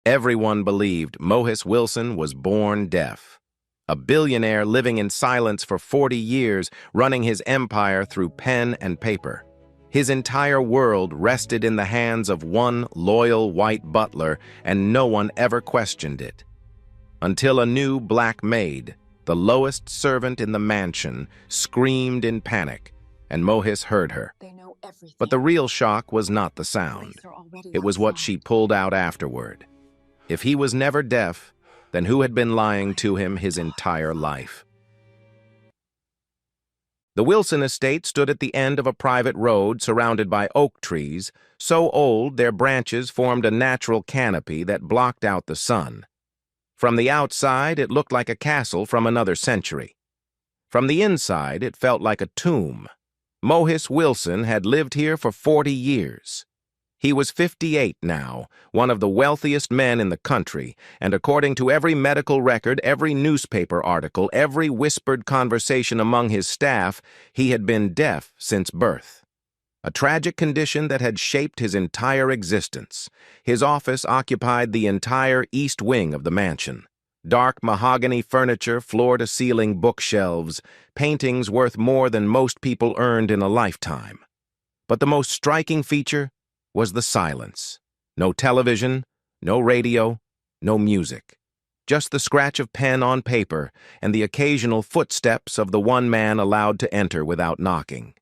Everyone believed Mohis Wilson was born deaf. A billionaire living in silence for 40 years, running his empire through pen and paper. His entire world rested in the hands of one loyal white butler, and no one ever questioned it. Until a new black maid, the lowest servant in the mansion, screamed in panic, and Mohis heard her. They know everything. But the real shock was not the sound. It was what she pulled out afterward. If he was never deaf, then who had been lying to him his entire life? The Wilson estate stood at the end of a private road surrounded by oak trees, so old their branches formed a natural canopy that blocked out the sun. From the outside, it looked like a castle from another century. From the inside, it felt like a tomb. Mohis Wilson had lived here for 40 years. He was 58 now, one of the wealthiest men in the country, and according to every medical record, every newspaper article, every whispered conversation among his staff, he had been deaf since birth. A tragic condition that had shaped his entire existence. His office occupied the entire east wing of the mansion. Dark mahogany furniture, floor-to-ceiling bookshelves, paintings worth more than most people earned in a lifetime. But the most striking feature was the silence. No television, no radio, no music. Just the scratch of pen on paper and the occasional footsteps of the one man allowed to enter without knocking.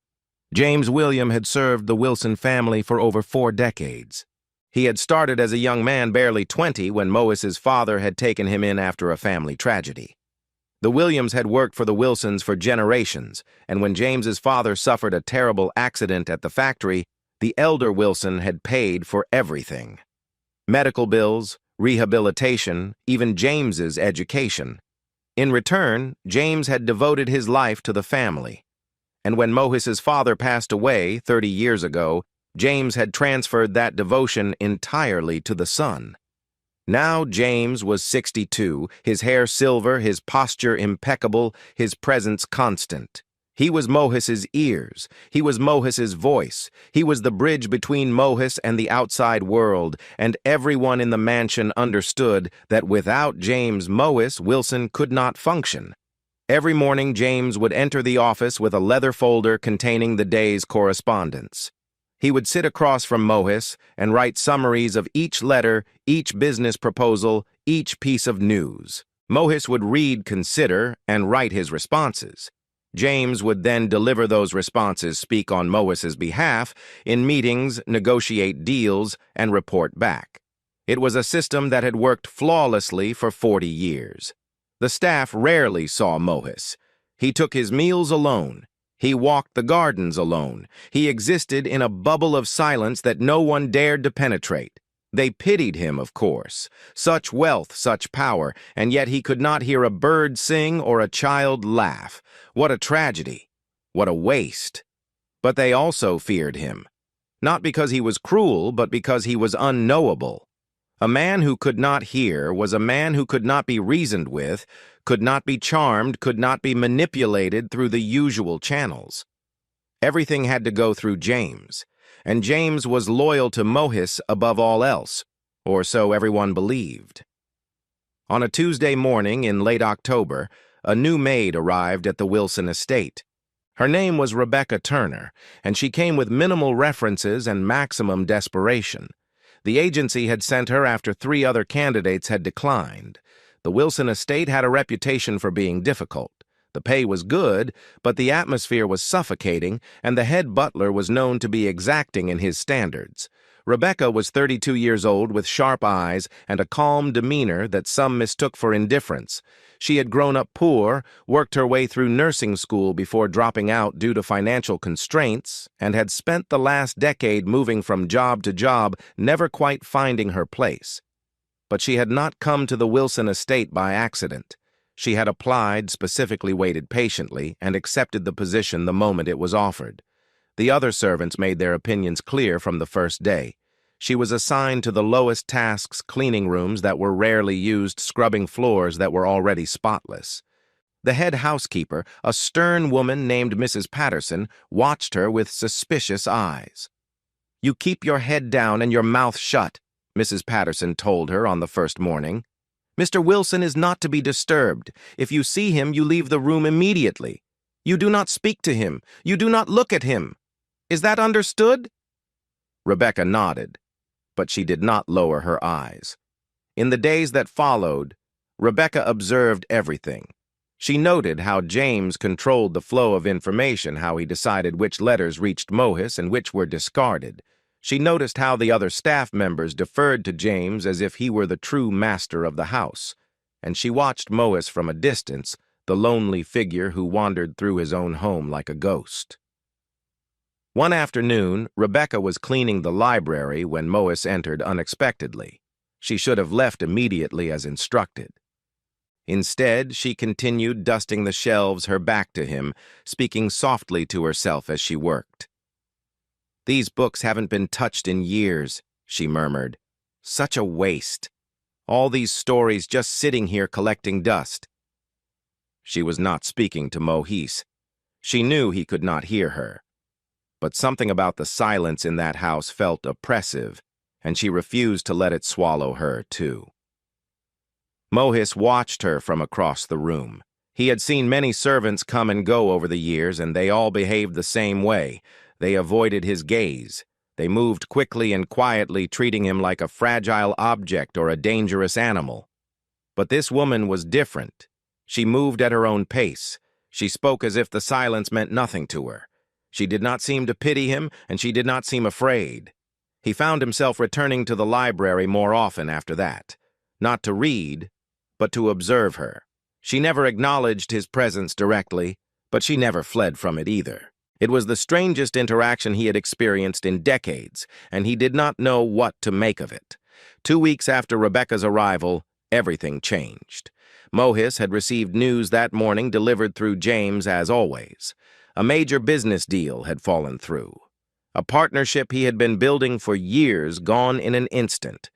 James William had served the Wilson family for over 4 decades. He had started as a young man barely 20 when Mohis's father had taken him in after a family tragedy. The Williams had worked for the Wilsons for generations, and when James's father suffered a terrible accident at the factory, the elder Wilson had paid for everything. Medical bills, rehabilitation, even James's education. In return, James had devoted his life to the family. And when Mohis's father passed away 30 years ago, James had transferred that devotion entirely to the son. Now James was 62, his hair silver, his posture impeccable, his presence constant. He was Mohis's ears. He was Mohis's voice. He was the bridge between Mohis and the outside world, and everyone in the mansion understood that without James Mohis, Wilson could not function. Every morning, James would enter the office with a leather folder containing the day's correspondence. He would sit across from Mohis and write summaries of each letter, each business proposal, each piece of news. Mohis would read, consider, and write his responses. James would then deliver those responses, speak on Mohis's behalf, in meetings, negotiate deals, and report back. It was a system that had worked flawlessly for 40 years. The staff rarely saw Mohis. He took his meals alone. He walked the gardens alone. He existed in a bubble of silence that no one dared to penetrate. They pitied him, of course. Such wealth, such power, and yet he could not hear a bird sing or a child laugh. What a tragedy. What a waste. But they also feared him. Not because he was cruel, but because he was unknowable. A man who could not hear was a man who could not be reasoned with, could not be charmed, could not be manipulated through the usual channels. Everything had to go through James. And James was loyal to Mohis above all else, or so everyone believed. On a Tuesday morning in late October, a new maid arrived at the Wilson estate. Her name was Rebecca Turner, and she came with minimal references and maximum desperation. The agency had sent her after 3 other candidates had declined. The Wilson estate had a reputation for being difficult. The pay was good, but the atmosphere was suffocating, and the head butler was known to be exacting in his standards. Rebecca was 32 years old with sharp eyes and a calm demeanor that some mistook for indifference. She had grown up poor, worked her way through nursing school before dropping out due to financial constraints, and had spent the last decade moving from job to job, never quite finding her place. But she had not come to the Wilson estate by accident. She had applied, specifically waited patiently, and accepted the position the moment it was offered. The other servants made their opinions clear from the first day. She was assigned to the lowest tasks, cleaning rooms that were rarely used, scrubbing floors that were already spotless. The head housekeeper, a stern woman named Mrs. Patterson, watched her with suspicious eyes. "You keep your head down and your mouth shut," Mrs. Patterson told her on the first morning. "Mr. Wilson is not to be disturbed. If you see him, you leave the room immediately. You do not speak to him. You do not look at him. Is that understood?" Rebecca nodded, but she did not lower her eyes. In the days that followed, Rebecca observed everything. She noted how James controlled the flow of information, how he decided which letters reached Mohis and which were discarded. She noticed how the other staff members deferred to James as if he were the true master of the house. And she watched Mohis from a distance, the lonely figure who wandered through his own home like a ghost. One afternoon, Rebecca was cleaning the library when Mohis entered unexpectedly. She should have left immediately as instructed. Instead, she continued dusting the shelves, her back to him, speaking softly to herself as she worked. "These books haven't been touched in years," she murmured. "Such a waste. All these stories just sitting here collecting dust." She was not speaking to Mohis. She knew he could not hear her. But something about the silence in that house felt oppressive, and she refused to let it swallow her, too. Mohis watched her from across the room. He had seen many servants come and go over the years, and they all behaved the same way. They avoided his gaze. They moved quickly and quietly, treating him like a fragile object or a dangerous animal. But this woman was different. She moved at her own pace. She spoke as if the silence meant nothing to her. She did not seem to pity him, and she did not seem afraid. He found himself returning to the library more often after that, not to read, but to observe her. She never acknowledged his presence directly, but she never fled from it either. It was the strangest interaction he had experienced in decades, and he did not know what to make of it. 2 weeks after Rebecca's arrival, everything changed. Mohis had received news that morning delivered through James as always. A major business deal had fallen through. A partnership he had been building for years gone in an instant.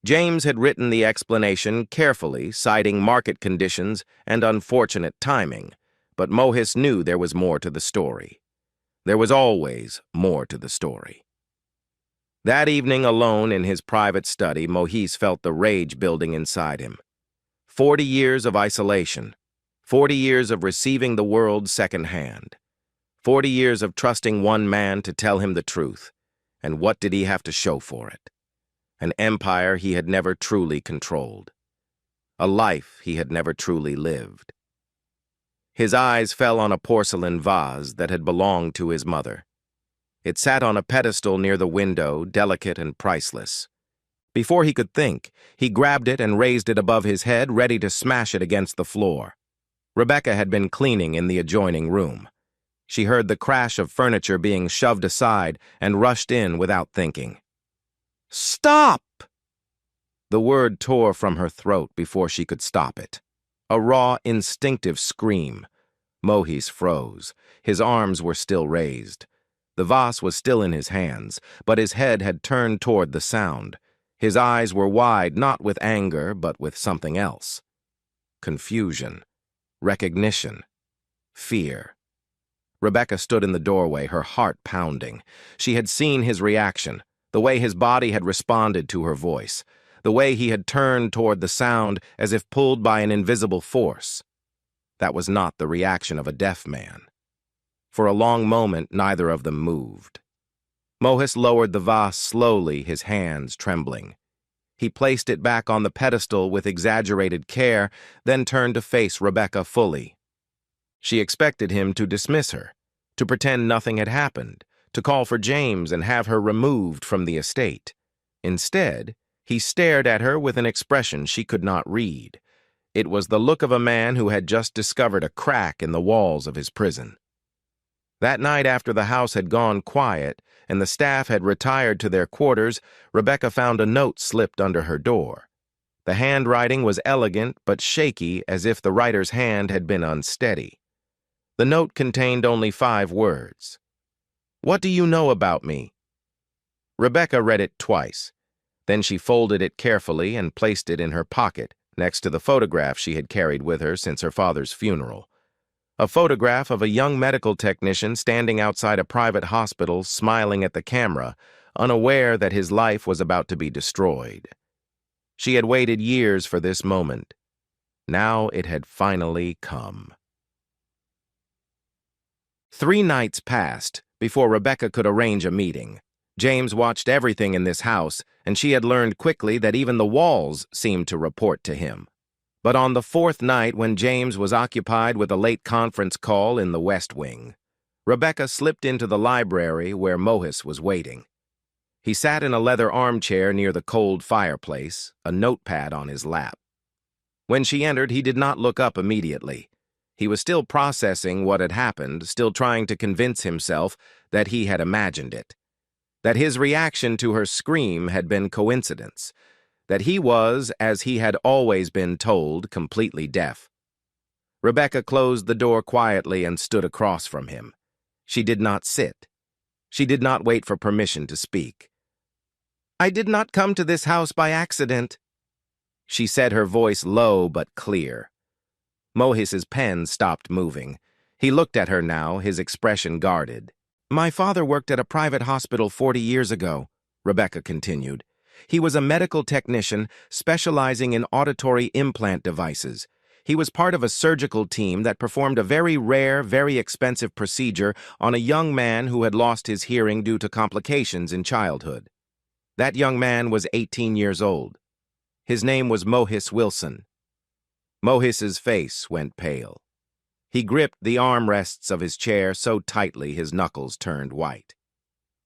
James had written the explanation carefully, citing market conditions and unfortunate timing, but Mohis knew there was more to the story. There was always more to the story. That evening, alone in his private study, Mohis felt the rage building inside him. 40 years of isolation, 40 years of receiving the world secondhand, 40 years of trusting one man to tell him the truth, and what did he have to show for it? An empire he had never truly controlled. A life he had never truly lived. His eyes fell on a porcelain vase that had belonged to his mother. It sat on a pedestal near the window, delicate and priceless. Before he could think, he grabbed it and raised it above his head, ready to smash it against the floor. Rebecca had been cleaning in the adjoining room. She heard the crash of furniture being shoved aside and rushed in without thinking. "Stop!" The word tore from her throat before she could stop it. A raw, instinctive scream. Mohis froze. His arms were still raised. The vase was still in his hands, but his head had turned toward the sound. His eyes were wide, not with anger, but with something else. Confusion. Recognition. Fear. Rebecca stood in the doorway, her heart pounding. She had seen his reaction, the way his body had responded to her voice, the way he had turned toward the sound as if pulled by an invisible force. That was not the reaction of a deaf man. For a long moment, neither of them moved. Mohis lowered the vase slowly, his hands trembling. He placed it back on the pedestal with exaggerated care, then turned to face Rebecca fully. She expected him to dismiss her, to pretend nothing had happened, to call for James and have her removed from the estate. Instead, he stared at her with an expression she could not read. It was the look of a man who had just discovered a crack in the walls of his prison. That night, after the house had gone quiet and the staff had retired to their quarters, Rebecca found a note slipped under her door. The handwriting was elegant but shaky, as if the writer's hand had been unsteady. The note contained only 5 words. "What do you know about me?" Rebecca read it twice. Then she folded it carefully and placed it in her pocket, next to the photograph she had carried with her since her father's funeral. A photograph of a young medical technician standing outside a private hospital, smiling at the camera, unaware that his life was about to be destroyed. She had waited years for this moment. Now it had finally come. 3 nights passed before Rebecca could arrange a meeting. James watched everything in this house, and she had learned quickly that even the walls seemed to report to him. But on the 4th night, when James was occupied with a late conference call in the West Wing, Rebecca slipped into the library where Mohis was waiting. He sat in a leather armchair near the cold fireplace, a notepad on his lap. When she entered, he did not look up immediately. He was still processing what had happened, still trying to convince himself that he had imagined it, that his reaction to her scream had been coincidence, that he was, as he had always been told, completely deaf. Rebecca closed the door quietly and stood across from him. She did not sit. She did not wait for permission to speak. "I did not come to this house by accident," she said, her voice low but clear. Mohis's pen stopped moving. He looked at her now, his expression guarded. "My father worked at a private hospital 40 years ago," Rebecca continued. "He was a medical technician specializing in auditory implant devices. He was part of a surgical team that performed a very rare, very expensive procedure on a young man who had lost his hearing due to complications in childhood. That young man was 18 years old. His name was Mohis Wilson." Mohis's face went pale. He gripped the armrests of his chair so tightly his knuckles turned white.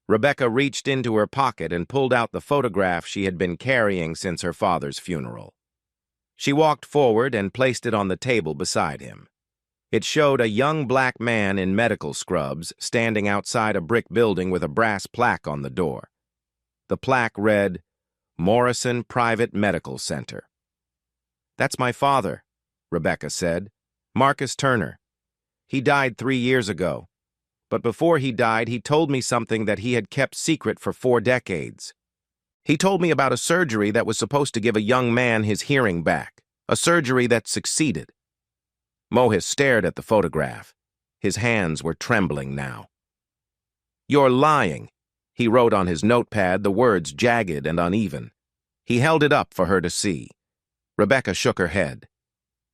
Rebecca reached into her pocket and pulled out the photograph she had been carrying since her father's funeral. She walked forward and placed it on the table beside him. It showed a young black man in medical scrubs standing outside a brick building with a brass plaque on the door. The plaque read, "Morrison Private Medical Center." "That's my father," Rebecca said. "Marcus Turner. He died 3 years ago. But before he died, he told me something that he had kept secret for 4 decades. He told me about a surgery that was supposed to give a young man his hearing back, a surgery that succeeded." Mohis stared at the photograph. His hands were trembling now. "You're lying," he wrote on his notepad, the words jagged and uneven. He held it up for her to see. Rebecca shook her head.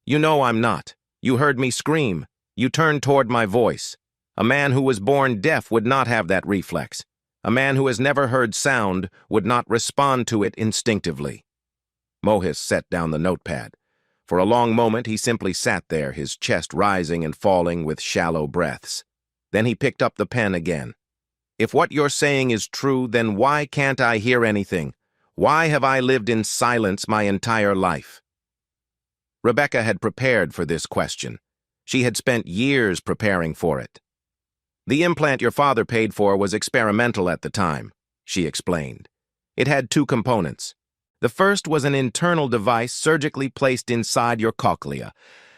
"You know I'm not. You heard me scream. You turned toward my voice. A man who was born deaf would not have that reflex. A man who has never heard sound would not respond to it instinctively." Mohis set down the notepad. For a long moment he simply sat there, his chest rising and falling with shallow breaths. Then he picked up the pen again. "If what you're saying is true, then why can't I hear anything? Why have I lived in silence my entire life?" Rebecca had prepared for this question. She had spent years preparing for it. "The implant your father paid for was experimental at the time," she explained. "It had 2 components. The first was an internal device surgically placed inside your cochlea.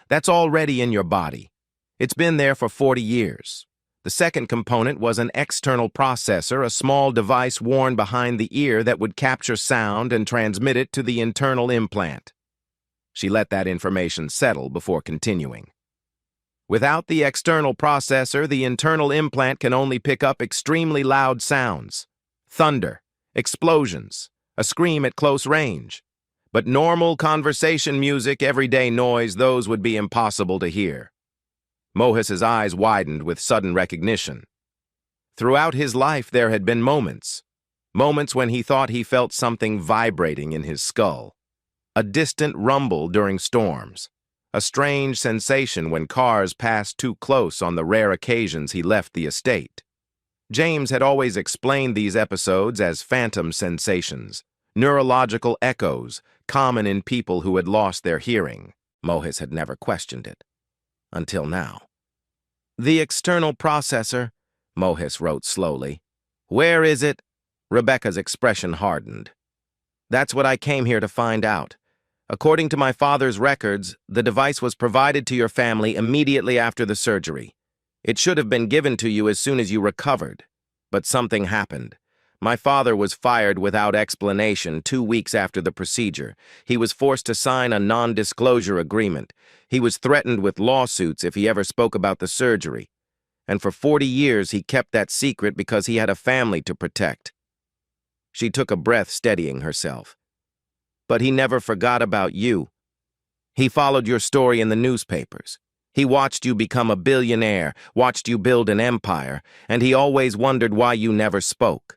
That's already in your body. It's been there for 40 years. The second component was an external processor, a small device worn behind the ear that would capture sound and transmit it to the internal implant." She let that information settle before continuing. "Without the external processor, the internal implant can only pick up extremely loud sounds. Thunder, explosions, a scream at close range. But normal conversation music, everyday noise, those would be impossible to hear." Mohis's eyes widened with sudden recognition. Throughout his life there had been moments when he thought he felt something vibrating in his skull. A distant rumble during storms. A strange sensation when cars passed too close on the rare occasions he left the estate. James had always explained these episodes as phantom sensations, neurological echoes, common in people who had lost their hearing. Mohis had never questioned it. Until now. "The external processor," Mohis wrote slowly. "Where is it?" Rebecca's expression hardened. "That's what I came here to find out. According to my father's records, the device was provided to your family immediately after the surgery. It should have been given to you as soon as you recovered. But something happened. My father was fired without explanation 2 weeks after the procedure. He was forced to sign a non-disclosure agreement. He was threatened with lawsuits if he ever spoke about the surgery. And for 40 years he kept that secret because he had a family to protect. She took a breath, steadying herself. But he never forgot about you. He followed your story in the newspapers. He watched you become a billionaire, watched you build an empire, and he always wondered why you never spoke.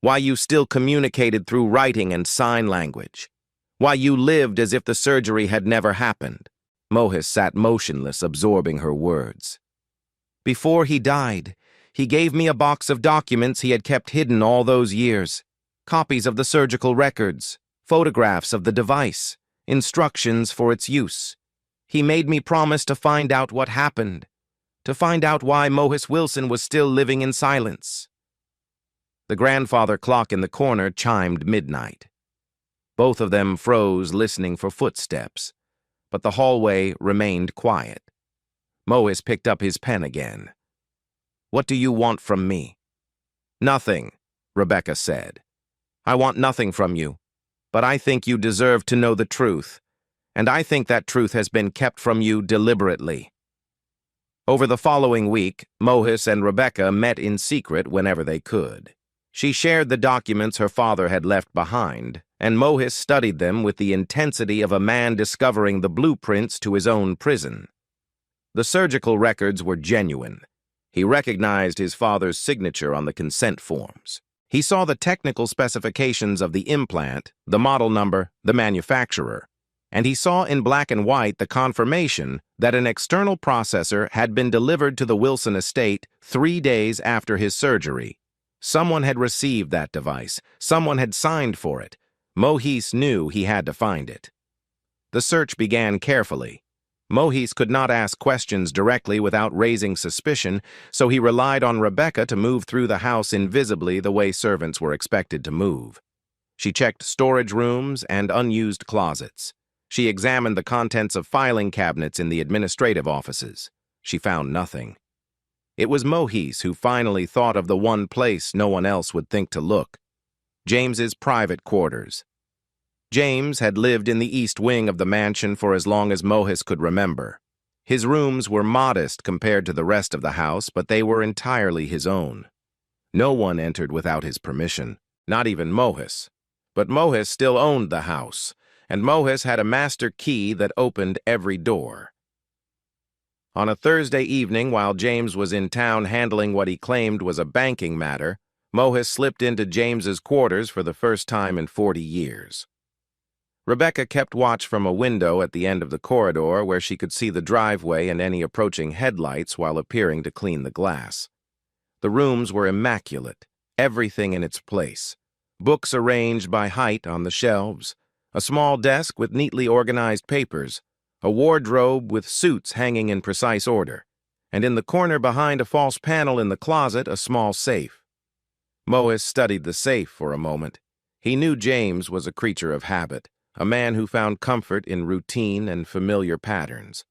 Why you still communicated through writing and sign language. Why you lived as if the surgery had never happened. Mohis sat motionless, absorbing her words. Before he died, he gave me a box of documents he had kept hidden all those years. Copies of the surgical records, photographs of the device, instructions for its use. He made me promise to find out what happened, to find out why Mohis Wilson was still living in silence. The grandfather clock in the corner chimed midnight. Both of them froze, listening for footsteps, but the hallway remained quiet. Mohis picked up his pen again. "What do you want from me?" "Nothing," Rebecca said. "I want nothing from you, but I think you deserve to know the truth, and I think that truth has been kept from you deliberately." Over the following week, Mohis and Rebecca met in secret whenever they could. She shared the documents her father had left behind, and Mohis studied them with the intensity of a man discovering the blueprints to his own prison. The surgical records were genuine. He recognized his father's signature on the consent forms. He saw the technical specifications of the implant, the model number, the manufacturer, and he saw in black and white the confirmation that an external processor had been delivered to the Wilson estate 3 days after his surgery. Someone had received that device. Someone had signed for it. Mohis knew he had to find it. The search began carefully. Mohis could not ask questions directly without raising suspicion, so he relied on Rebecca to move through the house invisibly the way servants were expected to move. She checked storage rooms and unused closets. She examined the contents of filing cabinets in the administrative offices. She found nothing. It was Mohis who finally thought of the one place no one else would think to look: James's private quarters. James had lived in the east wing of the mansion for as long as Mohis could remember. His rooms were modest compared to the rest of the house, but they were entirely his own. No one entered without his permission, not even Mohis. But Mohis still owned the house, and Mohis had a master key that opened every door. On a Thursday evening, while James was in town handling what he claimed was a banking matter, Mohis slipped into James's quarters for the first time in 40 years. Rebecca kept watch from a window at the end of the corridor where she could see the driveway and any approaching headlights while appearing to clean the glass. The rooms were immaculate, everything in its place. Books arranged by height on the shelves, a small desk with neatly organized papers, a wardrobe with suits hanging in precise order, and in the corner behind a false panel in the closet, a small safe. Mohis studied the safe for a moment. He knew James was a creature of habit, a man who found comfort in routine and familiar patterns.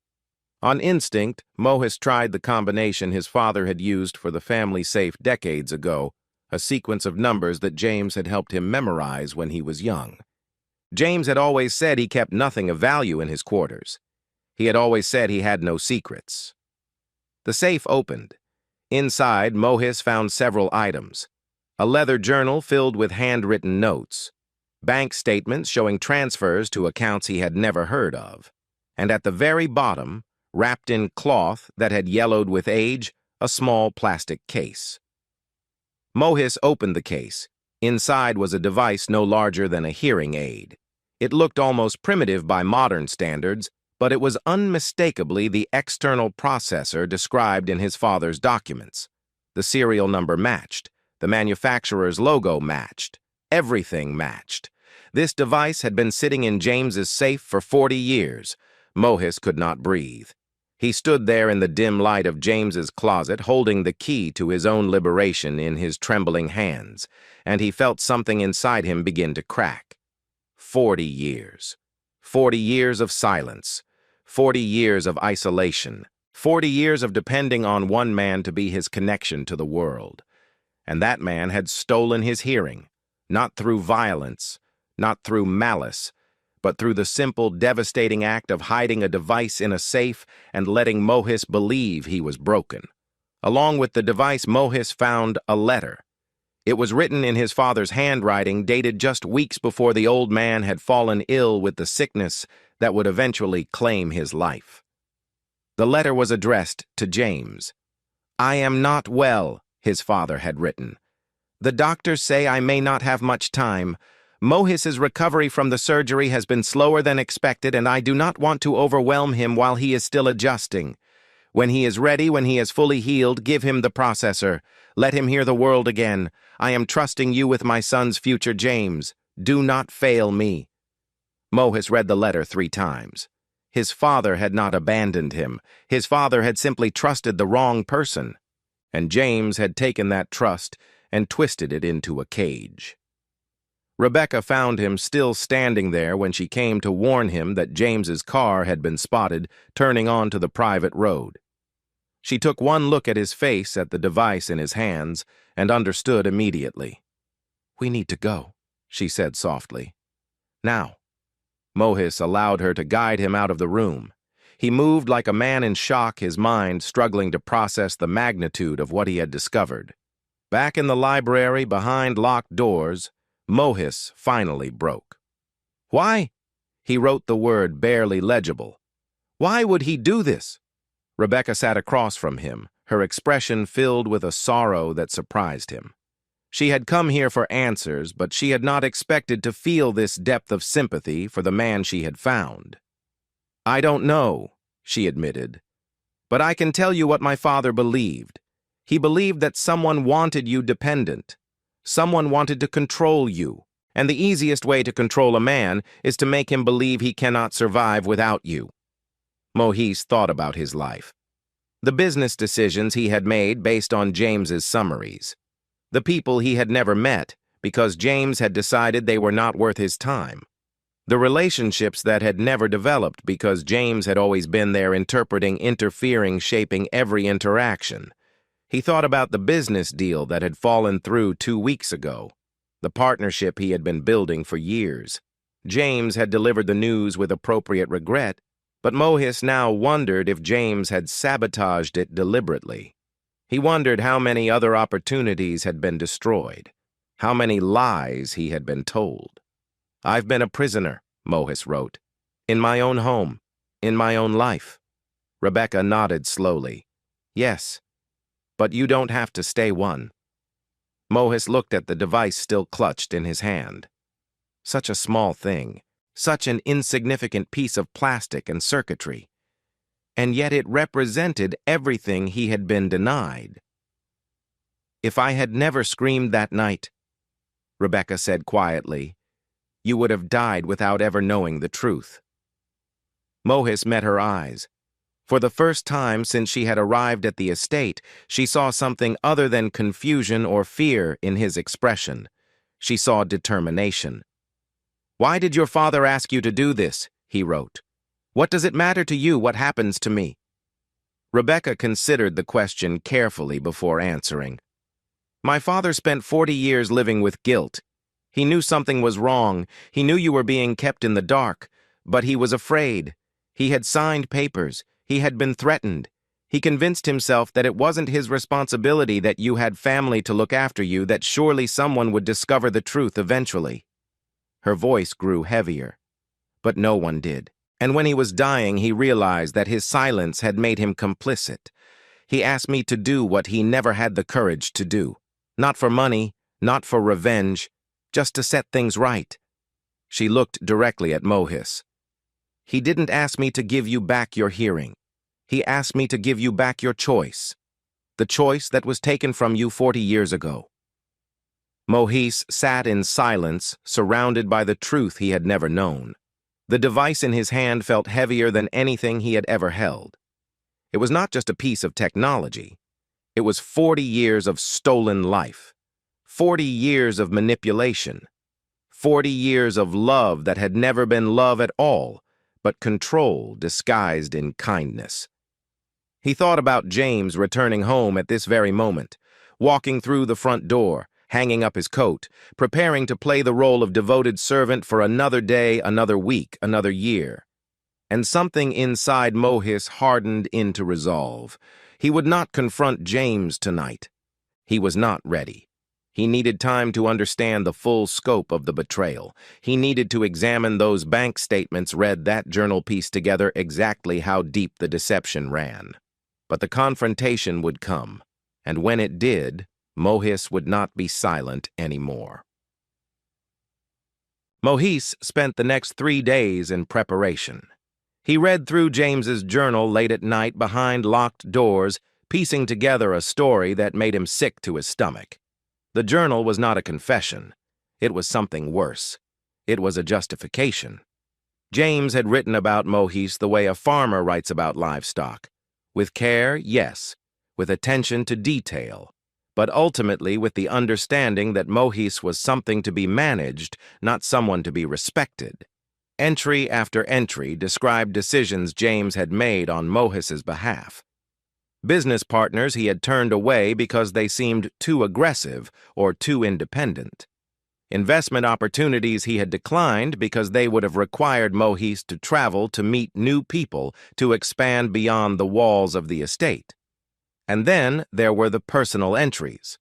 On instinct, Mohis tried the combination his father had used for the family safe decades ago, a sequence of numbers that James had helped him memorize when he was young. James had always said he kept nothing of value in his quarters. He had always said he had no secrets. The safe opened. Inside, Mohis found several items: a leather journal filled with handwritten notes, bank statements showing transfers to accounts he had never heard of, and at the very bottom, wrapped in cloth that had yellowed with age, a small plastic case. Mohis opened the case. Inside was a device no larger than a hearing aid. It looked almost primitive by modern standards, but it was unmistakably the external processor described in his father's documents. The serial number matched. The manufacturer's logo matched. Everything matched. This device had been sitting in James's safe for 40 years. Mohis could not breathe. He stood there in the dim light of James's closet, holding the key to his own liberation in his trembling hands, and he felt something inside him begin to crack. 40 years. 40 years of silence. 40 years of isolation. 40 years of depending on one man to be his connection to the world. And that man had stolen his hearing, not through violence, not through malice, but through the simple, devastating act of hiding a device in a safe and letting Mohis believe he was broken. Along with the device, Mohis found a letter. It was written in his father's handwriting, dated just weeks before the old man had fallen ill with the sickness that would eventually claim his life. The letter was addressed to James. "I am not well," his father had written. "The doctors say I may not have much time. Mohis's recovery from the surgery has been slower than expected, and I do not want to overwhelm him while he is still adjusting. When he is ready, when he is fully healed, give him the processor. Let him hear the world again. I am trusting you with my son's future, James. Do not fail me." Mohis read the letter 3 times. His father had not abandoned him. His father had simply trusted the wrong person. And James had taken that trust and twisted it into a cage. Rebecca found him still standing there when she came to warn him that James's car had been spotted turning onto the private road. She took one look at his face, at the device in his hands, and understood immediately. "We need to go," she said softly. "Now." Mohis allowed her to guide him out of the room. He moved like a man in shock, his mind struggling to process the magnitude of what he had discovered. Back in the library, behind locked doors, Mohis finally broke. "Why?" He wrote the word barely legible. "Why would he do this?" Rebecca sat across from him, her expression filled with a sorrow that surprised him. She had come here for answers, but she had not expected to feel this depth of sympathy for the man she had found. "I don't know," she admitted, "but I can tell you what my father believed. He believed that someone wanted you dependent. Someone wanted to control you, and the easiest way to control a man is to make him believe he cannot survive without you." Mohis thought about his life. The business decisions he had made based on James's summaries. The people he had never met because James had decided they were not worth his time. The relationships that had never developed because James had always been there interpreting, interfering, shaping every interaction. He thought about the business deal that had fallen through 2 weeks ago, the partnership he had been building for years. James had delivered the news with appropriate regret, but Mohis now wondered if James had sabotaged it deliberately. He wondered how many other opportunities had been destroyed, how many lies he had been told. "I've been a prisoner," Mohis wrote, "in my own home, in my own life." Rebecca nodded slowly. "Yes, but you don't have to stay one." Mohis looked at the device still clutched in his hand. Such a small thing, such an insignificant piece of plastic and circuitry. And yet it represented everything he had been denied. "If I had never screamed that night," Rebecca said quietly, "you would have died without ever knowing the truth." Mohis met her eyes. For the first time since she had arrived at the estate, she saw something other than confusion or fear in his expression. She saw determination. "Why did your father ask you to do this?" he wrote. "What does it matter to you what happens to me?" Rebecca considered the question carefully before answering. "My father spent 40 years living with guilt. He knew something was wrong. He knew you were being kept in the dark, but he was afraid. He had signed papers. He had been threatened. He convinced himself that it wasn't his responsibility, that you had family to look after you, that surely someone would discover the truth eventually." Her voice grew heavier. "But no one did. And when he was dying, he realized that his silence had made him complicit. He asked me to do what he never had the courage to do. Not for money, not for revenge, just to set things right." She looked directly at Mohis. "He didn't ask me to give you back your hearing. He asked me to give you back your choice. The choice that was taken from you 40 years ago." Mohis sat in silence, surrounded by the truth he had never known. The device in his hand felt heavier than anything he had ever held. It was not just a piece of technology. It was 40 years of stolen life, 40 years of manipulation, 40 years of love that had never been love at all, but control disguised in kindness. He thought about James returning home at this very moment, walking through the front door, hanging up his coat, preparing to play the role of devoted servant for another day, another week, another year. And something inside Mohis hardened into resolve. He would not confront James tonight. He was not ready. He needed time to understand the full scope of the betrayal. He needed to examine those bank statements, read that journal piece together exactly how deep the deception ran. But the confrontation would come, and when it did, Mohis would not be silent anymore. Mohis spent the next 3 days in preparation. He read through James's journal late at night behind locked doors, piecing together a story that made him sick to his stomach. The journal was not a confession. It was something worse. It was a justification. James had written about Mohis the way a farmer writes about livestock. With care, yes. With attention to detail. But ultimately with the understanding that Mohis was something to be managed, not someone to be respected. Entry after entry described decisions James had made on Mohis's behalf. Business partners he had turned away because they seemed too aggressive or too independent. Investment opportunities he had declined because they would have required Mohis to travel to meet new people to expand beyond the walls of the estate. And then there were the personal entries.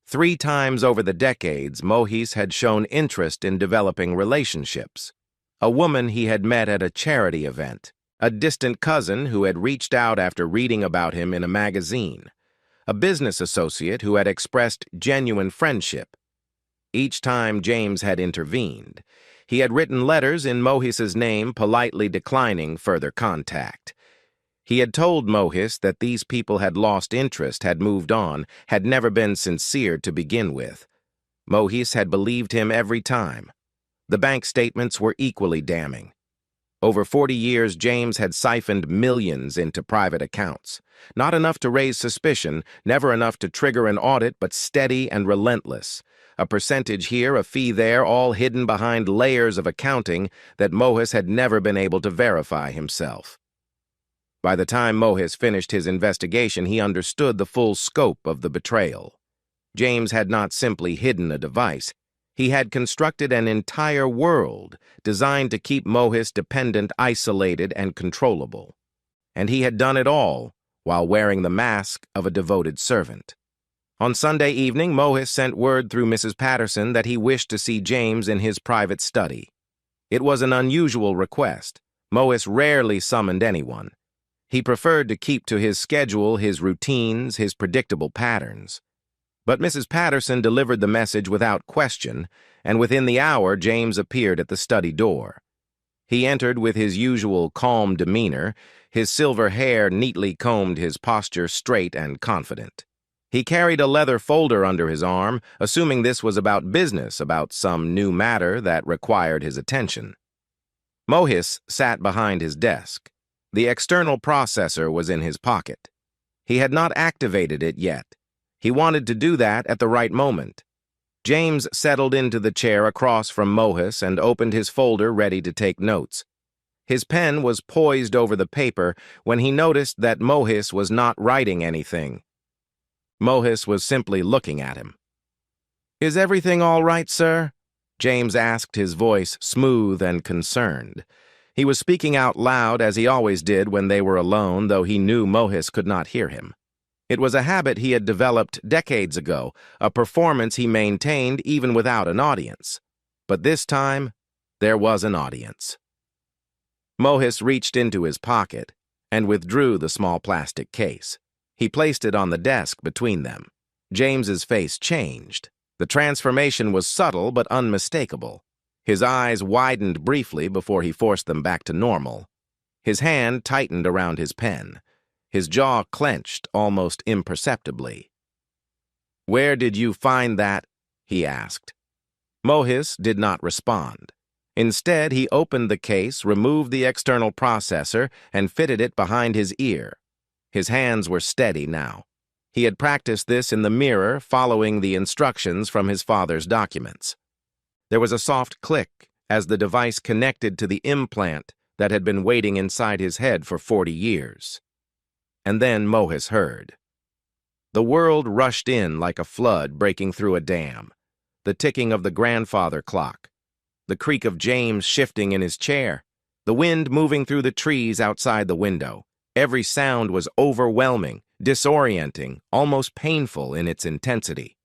3 times over the decades, Mohis had shown interest in developing relationships. A woman he had met at a charity event. A distant cousin who had reached out after reading about him in a magazine. A business associate who had expressed genuine friendship. Each time James had intervened, he had written letters in Mohis's name politely declining further contact. He had told Mohis that these people had lost interest, had moved on, had never been sincere to begin with. Mohis had believed him every time. The bank statements were equally damning. Over 40 years, James had siphoned millions into private accounts. Not enough to raise suspicion, never enough to trigger an audit, but steady and relentless. A percentage here, a fee there, all hidden behind layers of accounting that Mohis had never been able to verify himself. By the time Mohis finished his investigation, he understood the full scope of the betrayal. James had not simply hidden a device. He had constructed an entire world designed to keep Mohis dependent, isolated, and controllable. And he had done it all while wearing the mask of a devoted servant. On Sunday evening, Mohis sent word through Mrs. Patterson that he wished to see James in his private study. It was an unusual request. Mohis rarely summoned anyone. He preferred to keep to his schedule, his routines, his predictable patterns. But Mrs. Patterson delivered the message without question, and within the hour James appeared at the study door. He entered with his usual calm demeanor, his silver hair neatly combed, his posture straight and confident. He carried a leather folder under his arm, assuming this was about business, about some new matter that required his attention. Mohis sat behind his desk. The external processor was in his pocket. He had not activated it yet. He wanted to do that at the right moment. James settled into the chair across from Mohis and opened his folder ready to take notes. His pen was poised over the paper when he noticed that Mohis was not writing anything. Mohis was simply looking at him. "Is everything all right, sir?" James asked, his voice smooth and concerned. He was speaking out loud as he always did when they were alone, though he knew Mohis could not hear him. It was a habit he had developed decades ago, a performance he maintained even without an audience. But this time, there was an audience. Mohis reached into his pocket and withdrew the small plastic case. He placed it on the desk between them. James's face changed. The transformation was subtle but unmistakable. His eyes widened briefly before he forced them back to normal. His hand tightened around his pen. His jaw clenched almost imperceptibly. "Where did you find that?" he asked. Mohis did not respond. Instead, he opened the case, removed the external processor, and fitted it behind his ear. His hands were steady now. He had practiced this in the mirror, following the instructions from his father's documents. There was a soft click as the device connected to the implant that had been waiting inside his head for 40 years. And then Mohis heard. The world rushed in like a flood breaking through a dam. The ticking of the grandfather clock. The creak of James shifting in his chair. The wind moving through the trees outside the window. Every sound was overwhelming, disorienting, almost painful in its intensity.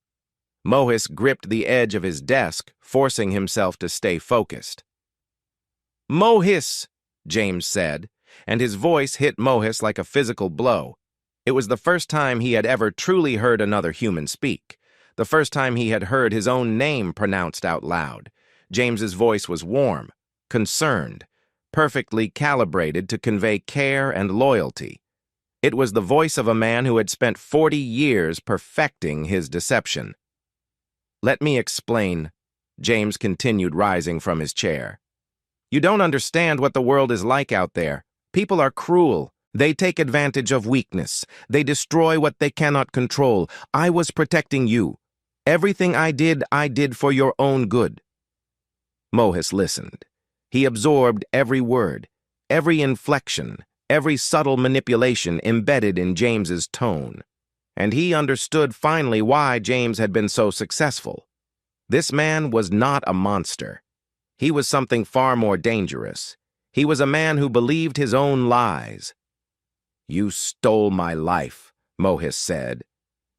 Mohis gripped the edge of his desk, forcing himself to stay focused. "Mohis," James said, and his voice hit Mohis like a physical blow. It was the first time he had ever truly heard another human speak, the first time he had heard his own name pronounced out loud. James's voice was warm, concerned, perfectly calibrated to convey care and loyalty. It was the voice of a man who had spent 40 years perfecting his deception. "Let me explain," James continued, rising from his chair. "You don't understand what the world is like out there. People are cruel. They take advantage of weakness. They destroy what they cannot control. I was protecting you. Everything I did for your own good." Mohis listened. He absorbed every word, every inflection, every subtle manipulation embedded in James's tone. And he understood finally why James had been so successful. This man was not a monster. He was something far more dangerous. He was a man who believed his own lies. "You stole my life," Mohis said.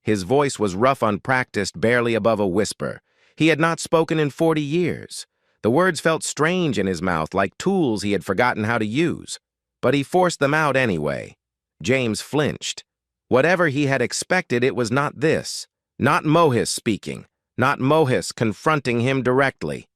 His voice was rough, unpracticed, barely above a whisper. He had not spoken in 40 years. The words felt strange in his mouth, like tools he had forgotten how to use. But he forced them out anyway. James flinched. Whatever he had expected, it was not this. Not Mohis speaking. Not Mohis confronting him directly.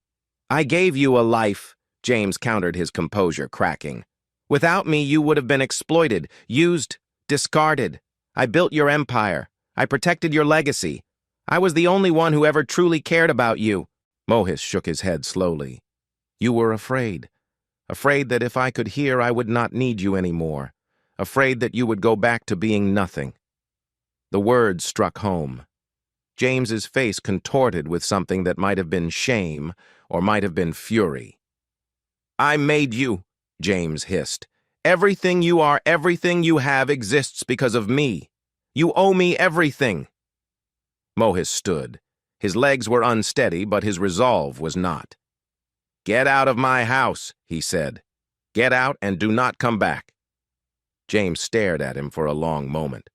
"I gave you a life," James countered, his composure cracking. "Without me, you would have been exploited, used, discarded. I built your empire. I protected your legacy. I was the only one who ever truly cared about you." Mohis shook his head slowly. "You were afraid. Afraid that if I could hear, I would not need you anymore. Afraid that you would go back to being nothing." The words struck home. James's face contorted with something that might have been shame or might have been fury. "I made you," James hissed. "Everything you are, everything you have exists because of me. You owe me everything." Mohis stood. His legs were unsteady, but his resolve was not. "Get out of my house," he said. "Get out and do not come back." James stared at him for a long moment.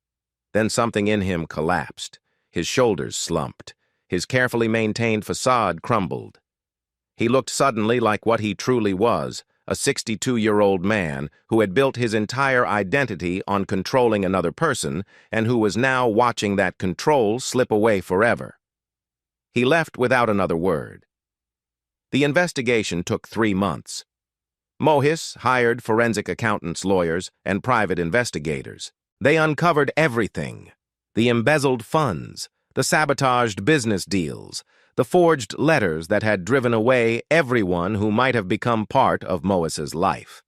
Then something in him collapsed. His shoulders slumped. His carefully maintained facade crumbled. He looked suddenly like what he truly was, a 62-year-old man who had built his entire identity on controlling another person and who was now watching that control slip away forever. He left without another word. The investigation took 3 months. Mohis hired forensic accountants, lawyers, and private investigators. They uncovered everything: the embezzled funds, the sabotaged business deals, the forged letters that had driven away everyone who might have become part of Mohis's life.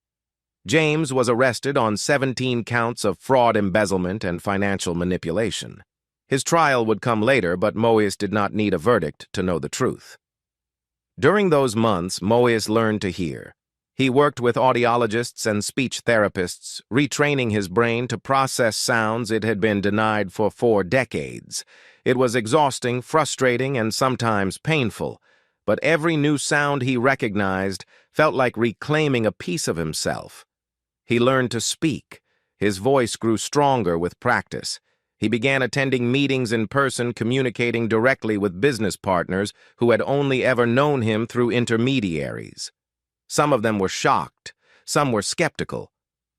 James was arrested on 17 counts of fraud, embezzlement, and financial manipulation. His trial would come later, but Mohis did not need a verdict to know the truth. During those months, Mohis learned to hear. He worked with audiologists and speech therapists, retraining his brain to process sounds it had been denied for 4 decades. It was exhausting, frustrating, and sometimes painful, but every new sound he recognized felt like reclaiming a piece of himself. He learned to speak. His voice grew stronger with practice. He began attending meetings in person, communicating directly with business partners who had only ever known him through intermediaries. Some of them were shocked, some were skeptical,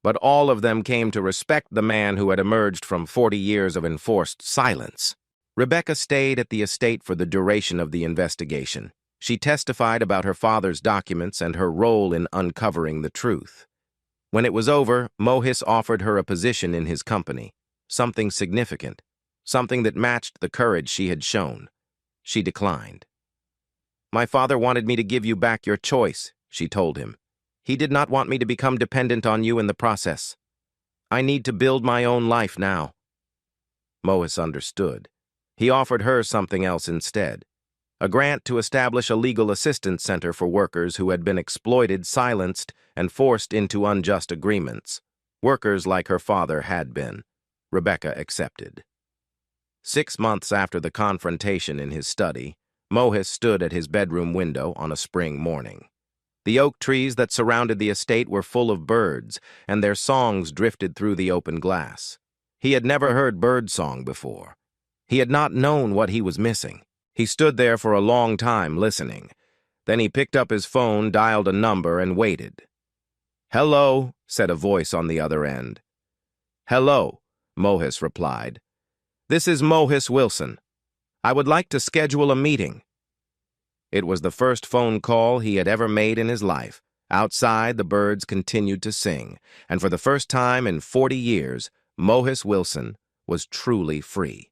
but all of them came to respect the man who had emerged from 40 years of enforced silence. Rebecca stayed at the estate for the duration of the investigation. She testified about her father's documents and her role in uncovering the truth. When it was over, Mohis offered her a position in his company, something significant, something that matched the courage she had shown. She declined. "My father wanted me to give you back your choice," she told him. "He did not want me to become dependent on you in the process. I need to build my own life now." Mohis understood. He offered her something else instead: a grant to establish a legal assistance center for workers who had been exploited, silenced, and forced into unjust agreements. Workers like her father had been. Rebecca accepted. 6 months after the confrontation in his study, Mohis stood at his bedroom window on a spring morning. The oak trees that surrounded the estate were full of birds, and their songs drifted through the open glass. He had never heard birdsong before. He had not known what he was missing. He stood there for a long time listening. Then he picked up his phone, dialed a number, and waited. "Hello," said a voice on the other end. "Hello," Mohis replied. "This is Mohis Wilson. I would like to schedule a meeting." It was the first phone call he had ever made in his life. Outside, the birds continued to sing, and for the first time in 40 years, Mohis Wilson was truly free.